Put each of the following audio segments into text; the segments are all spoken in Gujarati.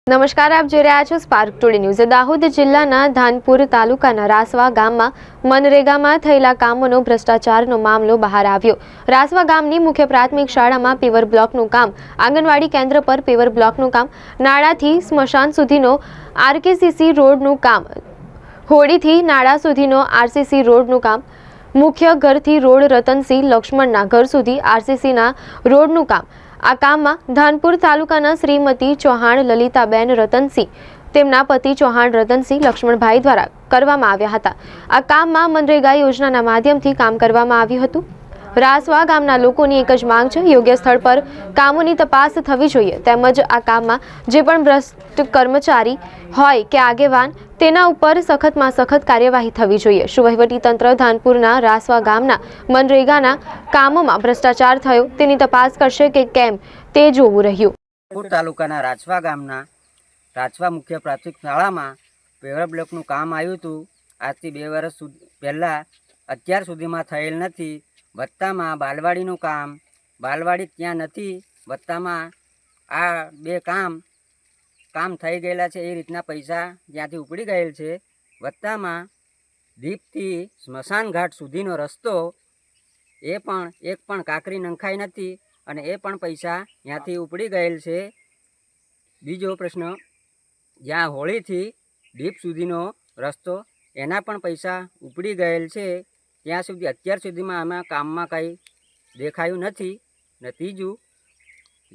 નમસ્કાર, આપ જોઈ રહ્યા છો સ્પાર્ક ટુડે ન્યૂઝ। દાહોદ જિલ્લાના ધાનપુર તાલુકાના રાસવા ગામમાં મનરેગામાં થયેલા કામોનો ભ્રષ્ટાચારનો મામલો બહાર આવ્યો। રાસવા ગામની મુખ્ય પ્રાથમિક શાળામાં પેવર બ્લોકનું કામ, આંગણવાડી કેન્દ્ર પર પેવર બ્લોકનું કામ, નાળાથી સ્મશાન સુધીનો આરકેસીસી રોડનું કામ, હોડીથી નાળા સુધીનો આરસીસી રોડનું કામ, મુખ્ય ઘરથી રોડ રતનસિંહ લક્ષ્મણના ઘર સુધી આરસીસીના રોડનું કામ। આ કામમાં ધાનપુર તાલુકાના શ્રીમતી ચૌહાણ લલિતાબેન રતનસિંહ, તેમના પતિ ચૌહાણ રતનસિંહ લક્ષ્મણભાઈ દ્વારા કરવામાં આવ્યા હતા। આ કામમાં મનરેગા યોજનાના માધ્યમથી કામ કરવામાં આવ્યું હતું। રાસવા ગામના લોકોની એક જ માંગ છે, યોગ્ય સ્થળ પર કામોની તપાસ થવી જોઈએ, તેમજ આ કામમાં જે પણ ભ્રષ્ટ કર્મચારી હોય કે આગેવાન, તેના ઉપર સખતમાં સખત કાર્યવાહી થવી જોઈએ। શું વહીવટી તંત્ર ધાનપુરના રાસવા ગામના મનરેગાના કામોમાં ભ્રષ્ટાચાર થયો તેની તપાસ કરશે કે કેમ તે જોવું રહ્યું। ધાનપુર તાલુકાના રાસવા ગામના રાસવા મુખ્ય પ્રાથમિક શાળામાં પેવર બ્લોકનું કામ આવ્યું હતું। આજથી 2 વર્ષ પહેલાં અત્યાર સુધીમાં થયેલ નથી। વત્તામાં બાલવાડીનું બાલવાડી ત્યાં નથી, વત્તામાં આ 2 કામ થઈ ગયેલા છે। એ રીતના પૈસા ત્યાંથી ઉપડી ગયેલ છે। વત્તામાં દીપથી સ્મશાન ઘાટ સુધીનો રસ્તો એ પણ એક પણ કાંકરી નંખાઈ નથી અને એ પણ પૈસા ત્યાંથી ઉપડી ગયેલ છે। બીજો પ્રશ્ન, જ્યાં હોળીથી દીપ સુધીનો રસ્તો એના પણ પૈસા ઉપડી ગયેલ છે। ત્યાં સુધી અત્યાર સુધીમાં આમાં કામમાં કંઈ દેખાયું નથી। ને ત્રીજું,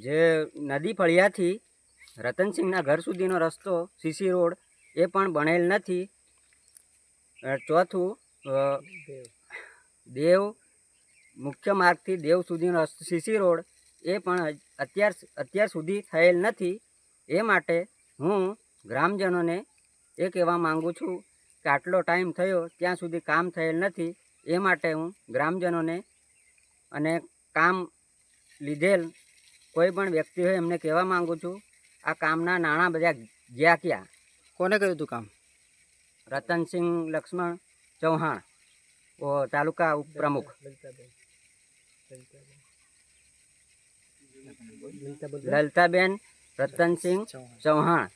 જે નદી ફળિયાથી રતનસિંહના ઘર સુધીનો રસ્તો સીસી રોડ એ પણ બનેલ નથી। ચોથું, દેવ મુખ્ય માર્ગથી દેવ સુધીનો સીસી રોડ એ પણ અત્યાર સુધી થયેલ નથી। એ માટે હું ગ્રામજનોને એ કહેવા માગું છું કે આટલો ટાઈમ થયો ત્યાં સુધી કામ થયેલ નથી। એ માટે હું ગ્રામજનોને અને કામ લીધેલ કોઈ પણ વ્યક્તિ હોય એમને કહેવા માગું છું, આ કામના નાણાં બધા ગયા ક્યાં? કોને કર્યું હતું કામ? રતનસિંહ લક્ષ્મણ ચૌહાણ, તાલુકા ઉપપ્રમુખ, લલિતાબેન રતનસિંહ ચૌહાણ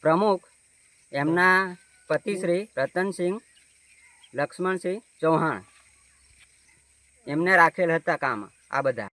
પ્રમુખ, એમના પતિશ્રી રતનસિંહ લક્ષ્મણસિંહ ચૌહાણ, એમને રાખેલ હતા કામ આ બધા।